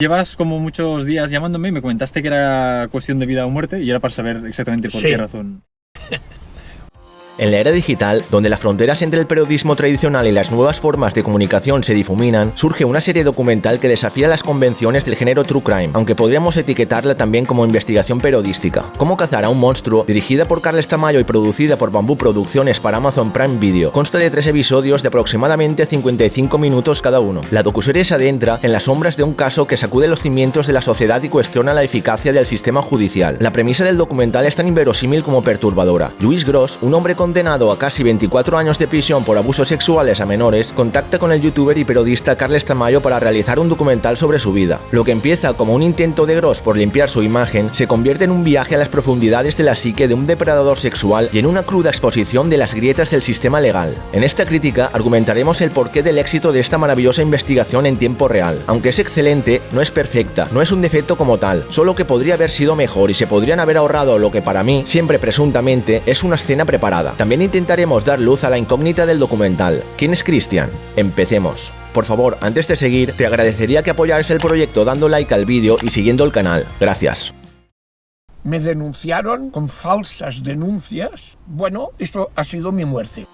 Llevas como muchos días llamándome y me comentaste que era cuestión de vida o muerte y era para saber exactamente por qué razón. En la era digital, donde las fronteras entre el periodismo tradicional y las nuevas formas de comunicación se difuminan, surge una serie documental que desafía las convenciones del género True Crime, aunque podríamos etiquetarla también como investigación periodística. Cómo cazar a un monstruo, dirigida por Carles Tamayo y producida por Bambú Producciones para Amazon Prime Video, consta de 3 episodios de aproximadamente 55 minutos cada uno. La docuserie se adentra en las sombras de un caso que sacude los cimientos de la sociedad y cuestiona la eficacia del sistema judicial. La premisa del documental es tan inverosímil como perturbadora. Lluís Gros, un hombre condenado a casi 24 años de prisión por abusos sexuales a menores, contacta con el youtuber y periodista Carles Tamayo para realizar un documental sobre su vida. Lo que empieza como un intento de Gros por limpiar su imagen, se convierte en un viaje a las profundidades de la psique de un depredador sexual y en una cruda exposición de las grietas del sistema legal. En esta crítica argumentaremos el porqué del éxito de esta maravillosa investigación en tiempo real. Aunque es excelente, no es perfecta, no es un defecto como tal, solo que podría haber sido mejor y se podrían haber ahorrado lo que para mí, siempre presuntamente, es una escena preparada. También intentaremos dar luz a la incógnita del documental. ¿Quién es Christian? Empecemos. Por favor, antes de seguir, te agradecería que apoyaras el proyecto dando like al vídeo y siguiendo el canal. Gracias. Me denunciaron con falsas denuncias. Bueno, esto ha sido mi muerte.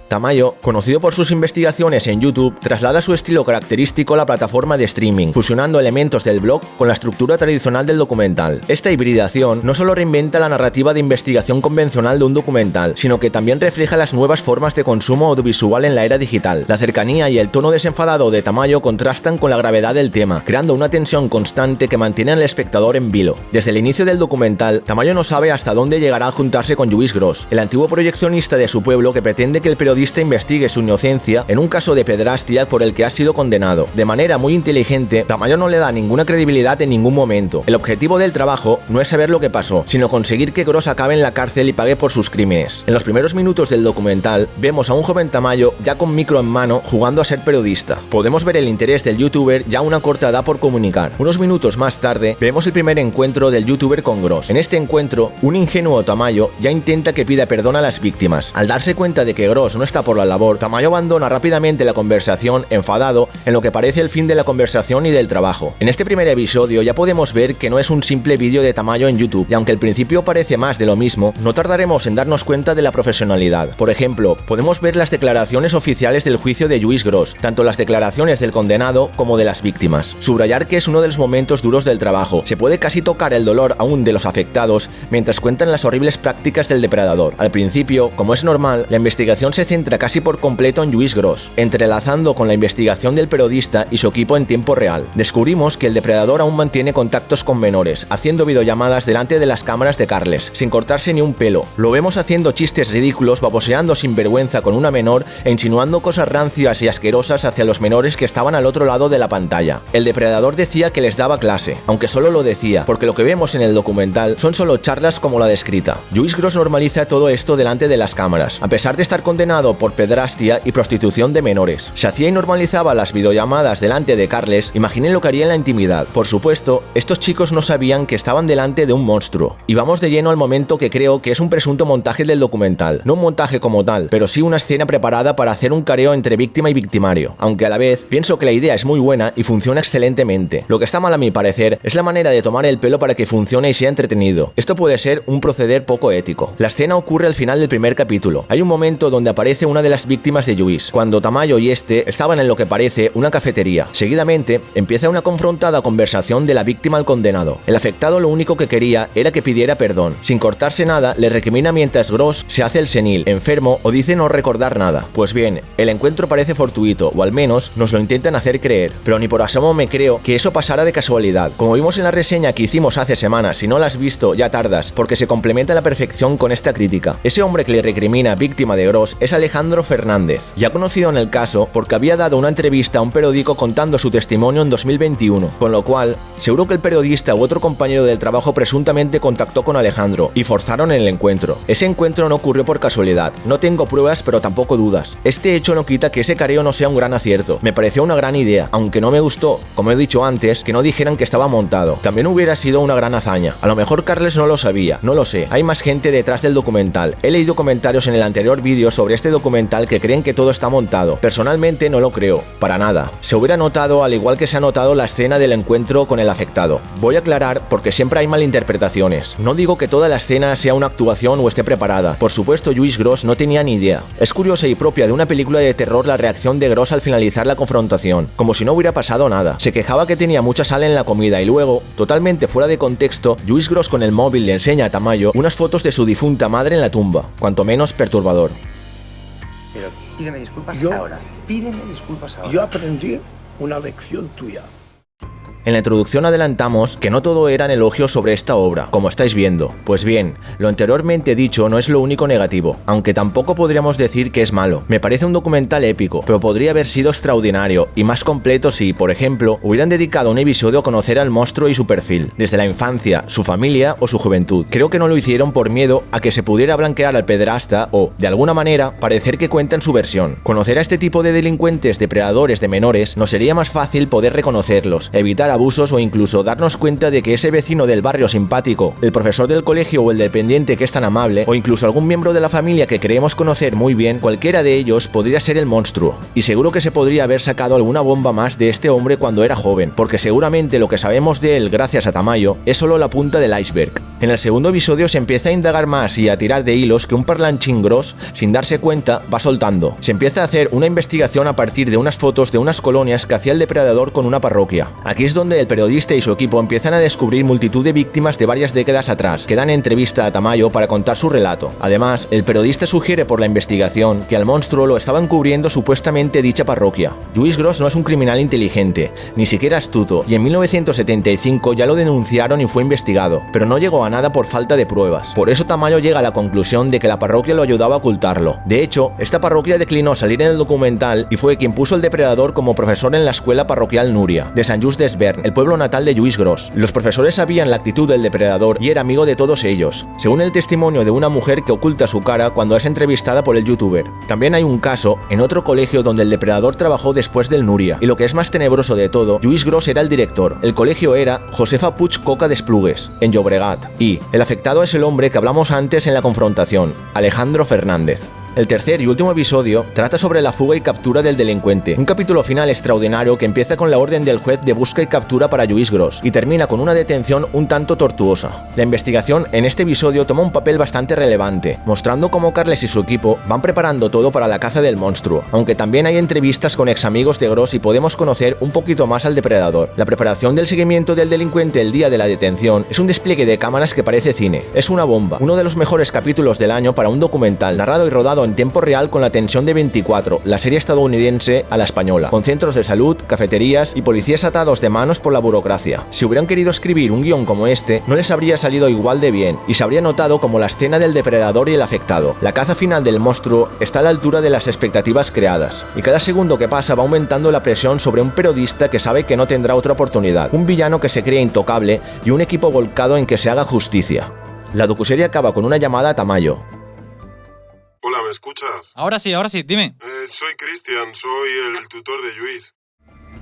Tamayo, conocido por sus investigaciones en YouTube, traslada su estilo característico a la plataforma de streaming, fusionando elementos del blog con la estructura tradicional del documental. Esta hibridación no solo reinventa la narrativa de investigación convencional de un documental, sino que también refleja las nuevas formas de consumo audiovisual en la era digital. La cercanía y el tono desenfadado de Tamayo contrastan con la gravedad del tema, creando una tensión constante que mantiene al espectador en vilo. Desde el inicio del documental, Tamayo no sabe hasta dónde llegará a juntarse con Lluís Gros, el antiguo proyeccionista de su pueblo que pretende que el periodista investigue su inocencia en un caso de pedrastia por el que ha sido condenado. De manera muy inteligente, Tamayo no le da ninguna credibilidad en ningún momento. El objetivo del trabajo no es saber lo que pasó, sino conseguir que Gros acabe en la cárcel y pague por sus crímenes. En los primeros minutos del documental, vemos a un joven Tamayo ya con micro en mano jugando a ser periodista. Podemos ver el interés del youtuber ya a una corta edad por comunicar. Unos minutos más tarde, vemos el primer encuentro del youtuber con Gros. En este encuentro, un ingenuo Tamayo ya intenta que pida perdón a las víctimas. Al darse cuenta de que Gros no está por la labor, Tamayo abandona rápidamente la conversación, enfadado en lo que parece el fin de la conversación y del trabajo. En este primer episodio ya podemos ver que no es un simple vídeo de Tamayo en YouTube, y aunque al principio parece más de lo mismo, no tardaremos en darnos cuenta de la profesionalidad. Por ejemplo, podemos ver las declaraciones oficiales del juicio de Lluís Gros, tanto las declaraciones del condenado como de las víctimas. Subrayar que es uno de los momentos duros del trabajo. Se puede casi tocar el dolor aún de los afectados mientras cuentan las horribles prácticas del depredador. Al principio, como es normal, la investigación se centra casi por completo en Lluís Gros, entrelazando con la investigación del periodista y su equipo en tiempo real. Descubrimos que el depredador aún mantiene contactos con menores, haciendo videollamadas delante de las cámaras de Carles, sin cortarse ni un pelo. Lo vemos haciendo chistes ridículos, baboseando sin vergüenza con una menor e insinuando cosas rancias y asquerosas hacia los menores que estaban al otro lado de la pantalla. El depredador decía que les daba clase, aunque solo lo decía, porque lo que vemos en el documental son solo charlas como la descrita. Lluís Gros normaliza todo esto delante de las cámaras, a pesar de estar condenado por pedrastia y prostitución de menores. Se hacía y normalizaba las videollamadas delante de Carles. Imaginen lo que haría en la intimidad. Por supuesto, estos chicos no sabían que estaban delante de un monstruo. Y vamos de lleno al momento que creo que es un presunto montaje del documental. No un montaje como tal, pero sí una escena preparada para hacer un careo entre víctima y victimario. Aunque a la vez, pienso que la idea es muy buena y funciona excelentemente. Lo que está mal a mi parecer es la manera de tomar el pelo para que funcione y sea entretenido. Esto puede ser un proceder poco ético. La escena ocurre al final del primer capítulo. Hay un momento donde aparece una de las víctimas de Lluís, cuando Tamayo y este estaban en lo que parece una cafetería. Seguidamente, empieza una confrontada conversación de la víctima al condenado. El afectado lo único que quería era que pidiera perdón. Sin cortarse nada, le recrimina mientras Gros se hace el senil, enfermo o dice no recordar nada. Pues bien, el encuentro parece fortuito, o al menos nos lo intentan hacer creer, pero ni por asomo me creo que eso pasara de casualidad. Como vimos en la reseña que hicimos hace semanas, si no la has visto ya tardas, porque se complementa a la perfección con esta crítica. Ese hombre que le recrimina víctima de Gros es Alejandro Fernández, ya conocido en el caso porque había dado una entrevista a un periódico contando su testimonio en 2021, con lo cual seguro que el periodista u otro compañero del trabajo presuntamente contactó con Alejandro y forzaron el encuentro. Ese encuentro no ocurrió por casualidad, no tengo pruebas pero tampoco dudas. Este hecho no quita que ese careo no sea un gran acierto, me pareció una gran idea, aunque no me gustó, como he dicho antes, que no dijeran que estaba montado. También hubiera sido una gran hazaña. A lo mejor Carles no lo sabía, no lo sé, hay más gente detrás del documental. He leído comentarios en el anterior vídeo sobre este documental que creen que todo está montado. Personalmente no lo creo, para nada. Se hubiera notado al igual que se ha notado la escena del encuentro con el afectado. Voy a aclarar porque siempre hay malinterpretaciones. No digo que toda la escena sea una actuación o esté preparada. Por supuesto, Lluís Gros no tenía ni idea. Es curiosa y propia de una película de terror la reacción de Gros al finalizar la confrontación, como si no hubiera pasado nada. Se quejaba que tenía mucha sal en la comida y luego, totalmente fuera de contexto, Lluís Gros con el móvil le enseña a Tamayo unas fotos de su difunta madre en la tumba, cuanto menos perturbador. Pero pídeme disculpas ahora. Pídeme disculpas ahora. Yo aprendí una lección tuya. En la introducción adelantamos que no todo eran elogios sobre esta obra, como estáis viendo. Pues bien, lo anteriormente dicho no es lo único negativo, aunque tampoco podríamos decir que es malo. Me parece un documental épico, pero podría haber sido extraordinario y más completo si, por ejemplo, hubieran dedicado un episodio a conocer al monstruo y su perfil, desde la infancia, su familia o su juventud. Creo que no lo hicieron por miedo a que se pudiera blanquear al pederasta o, de alguna manera, parecer que cuentan su versión. Conocer a este tipo de delincuentes depredadores de menores nos sería más fácil poder reconocerlos, evitar abusos o incluso darnos cuenta de que ese vecino del barrio simpático, el profesor del colegio o el dependiente que es tan amable, o incluso algún miembro de la familia que creemos conocer muy bien, cualquiera de ellos podría ser el monstruo. Y seguro que se podría haber sacado alguna bomba más de este hombre cuando era joven, porque seguramente lo que sabemos de él gracias a Tamayo es solo la punta del iceberg. En el segundo episodio se empieza a indagar más y a tirar de hilos que un parlanchín Gros, sin darse cuenta, va soltando. Se empieza a hacer una investigación a partir de unas fotos de unas colonias que hacía el depredador con una parroquia. Aquí es donde el periodista y su equipo empiezan a descubrir multitud de víctimas de varias décadas atrás, que dan entrevista a Tamayo para contar su relato. Además, el periodista sugiere por la investigación que al monstruo lo estaban cubriendo supuestamente dicha parroquia. Lluís Gros no es un criminal inteligente, ni siquiera astuto, y en 1975 ya lo denunciaron y fue investigado, pero no llegó a nada por falta de pruebas. Por eso Tamayo llega a la conclusión de que la parroquia lo ayudaba a ocultarlo. De hecho, esta parroquia declinó salir en el documental y fue quien puso el depredador como profesor en la escuela parroquial Núria, de Sant Just Desvern, el pueblo natal de Lluís Gros. Los profesores sabían la actitud del depredador y era amigo de todos ellos, según el testimonio de una mujer que oculta su cara cuando es entrevistada por el youtuber. También hay un caso en otro colegio donde el depredador trabajó después del Núria, y lo que es más tenebroso de todo, Lluís Gros era el director. El colegio era Josefa Puig Coca d'Esplugues, en Llobregat, y el afectado es el hombre que hablamos antes en la confrontación, Alejandro Fernández. El tercer y último episodio trata sobre la fuga y captura del delincuente, un capítulo final extraordinario que empieza con la orden del juez de busca y captura para Lluís Gros y termina con una detención un tanto tortuosa. La investigación en este episodio toma un papel bastante relevante, mostrando cómo Carles y su equipo van preparando todo para la caza del monstruo, aunque también hay entrevistas con ex amigos de Gros y podemos conocer un poquito más al depredador. La preparación del seguimiento del delincuente el día de la detención es un despliegue de cámaras que parece cine, es una bomba, uno de los mejores capítulos del año para un documental narrado y rodado en tiempo real con la tensión de 24, la serie estadounidense a la española, con centros de salud, cafeterías y policías atados de manos por la burocracia. Si hubieran querido escribir un guión como este, no les habría salido igual de bien, y se habría notado como la escena del depredador y el afectado. La caza final del monstruo está a la altura de las expectativas creadas, y cada segundo que pasa va aumentando la presión sobre un periodista que sabe que no tendrá otra oportunidad, un villano que se cree intocable y un equipo volcado en que se haga justicia. La docuserie acaba con una llamada a Tamayo. Hola, ¿me escuchas? Ahora sí, dime. Soy Cristian, soy el tutor de Lluís.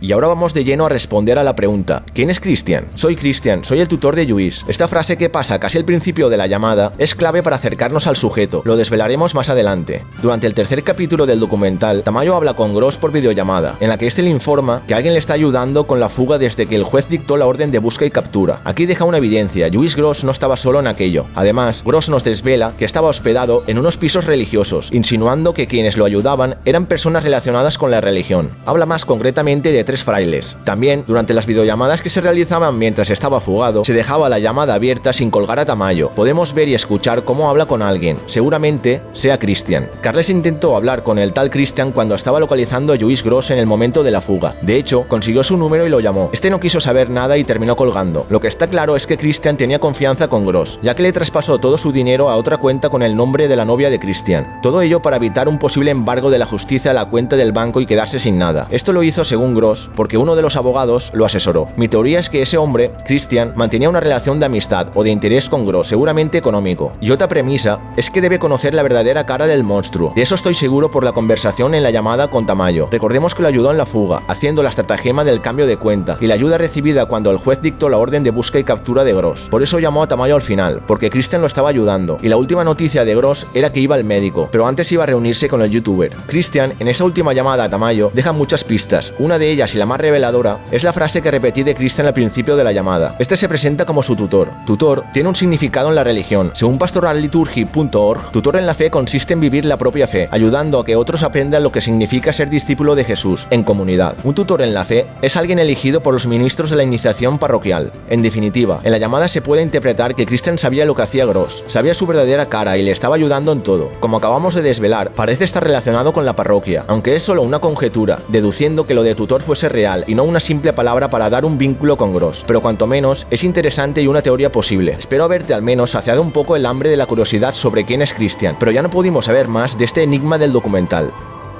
Y ahora vamos de lleno a responder a la pregunta: ¿quién es Cristian? Soy Cristian, soy el tutor de Lluís. Esta frase que pasa casi al principio de la llamada es clave para acercarnos al sujeto, lo desvelaremos más adelante. Durante el tercer capítulo del documental, Tamayo habla con Gros por videollamada, en la que este le informa que alguien le está ayudando con la fuga desde que el juez dictó la orden de busca y captura. Aquí deja una evidencia: Lluís Gros no estaba solo en aquello. Además, Gros nos desvela que estaba hospedado en unos pisos religiosos, insinuando que quienes lo ayudaban eran personas relacionadas con la religión. Habla más concretamente de 3 frailes. También, durante las videollamadas que se realizaban mientras estaba fugado, se dejaba la llamada abierta sin colgar a Tamayo. Podemos ver y escuchar cómo habla con alguien, seguramente sea Cristian. Carles intentó hablar con el tal Cristian cuando estaba localizando a Lluís Gros en el momento de la fuga. De hecho, consiguió su número y lo llamó. Este no quiso saber nada y terminó colgando. Lo que está claro es que Cristian tenía confianza con Gros, ya que le traspasó todo su dinero a otra cuenta con el nombre de la novia de Cristian. Todo ello para evitar un posible embargo de la justicia a la cuenta del banco y quedarse sin nada. Esto lo hizo, según Gros, Gross porque uno de los abogados lo asesoró. Mi teoría es que ese hombre, Christian, mantenía una relación de amistad o de interés con Gross, seguramente económico. Y otra premisa es que debe conocer la verdadera cara del monstruo. De eso estoy seguro por la conversación en la llamada con Tamayo. Recordemos que lo ayudó en la fuga, haciendo la estratagema del cambio de cuenta, y la ayuda recibida cuando el juez dictó la orden de búsqueda y captura de Gross. Por eso llamó a Tamayo al final, porque Christian lo estaba ayudando, y la última noticia de Gross era que iba al médico, pero antes iba a reunirse con el youtuber. Christian, en esa última llamada a Tamayo, deja muchas pistas. Una de ellas, y la más reveladora, es la frase que repetí de Christian al principio de la llamada. Este se presenta como su tutor. Tutor tiene un significado en la religión. Según pastoralliturgy.org, tutor en la fe consiste en vivir la propia fe, ayudando a que otros aprendan lo que significa ser discípulo de Jesús, en comunidad. Un tutor en la fe es alguien elegido por los ministros de la iniciación parroquial. En definitiva, en la llamada se puede interpretar que Christian sabía lo que hacía Gross, sabía su verdadera cara y le estaba ayudando en todo. Como acabamos de desvelar, parece estar relacionado con la parroquia, aunque es solo una conjetura, deduciendo que lo de tutor fuese real y no una simple palabra para dar un vínculo con Gross. Pero cuanto menos, es interesante y una teoría posible. Espero haberte al menos saciado un poco el hambre de la curiosidad sobre quién es Christian, pero ya no pudimos saber más de este enigma del documental.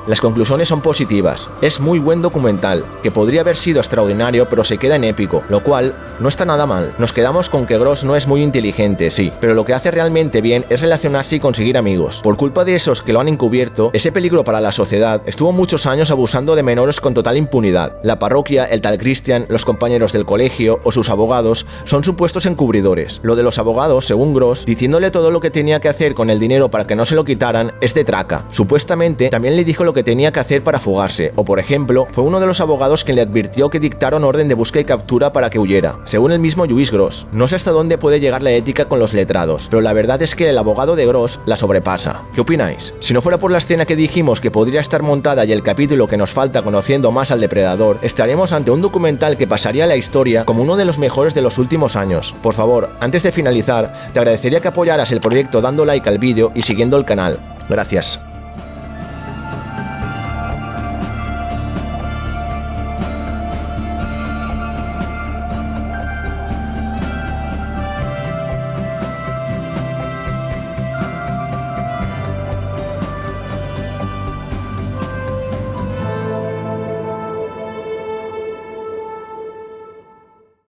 Las conclusiones son positivas. Es muy buen documental, que podría haber sido extraordinario pero se queda en épico, lo cual no está nada mal. Nos quedamos con que Gross no es muy inteligente, sí, pero lo que hace realmente bien es relacionarse y conseguir amigos. Por culpa de esos que lo han encubierto, ese peligro para la sociedad estuvo muchos años abusando de menores con total impunidad. La parroquia, el tal Christian, los compañeros del colegio o sus abogados son supuestos encubridores. Lo de los abogados, según Gross, diciéndole todo lo que tenía que hacer con el dinero para que no se lo quitaran, es de traca. Supuestamente también le dijo lo que tenía que hacer para fugarse, o por ejemplo, fue uno de los abogados quien le advirtió que dictaron orden de búsqueda y captura para que huyera, según el mismo Lluís Gross. No sé hasta dónde puede llegar la ética con los letrados, pero la verdad es que el abogado de Gross la sobrepasa. ¿Qué opináis? Si no fuera por la escena que dijimos que podría estar montada y el capítulo que nos falta conociendo más al depredador, estaríamos ante un documental que pasaría a la historia como uno de los mejores de los últimos años. Por favor, antes de finalizar, te agradecería que apoyaras el proyecto dando like al vídeo y siguiendo el canal. Gracias.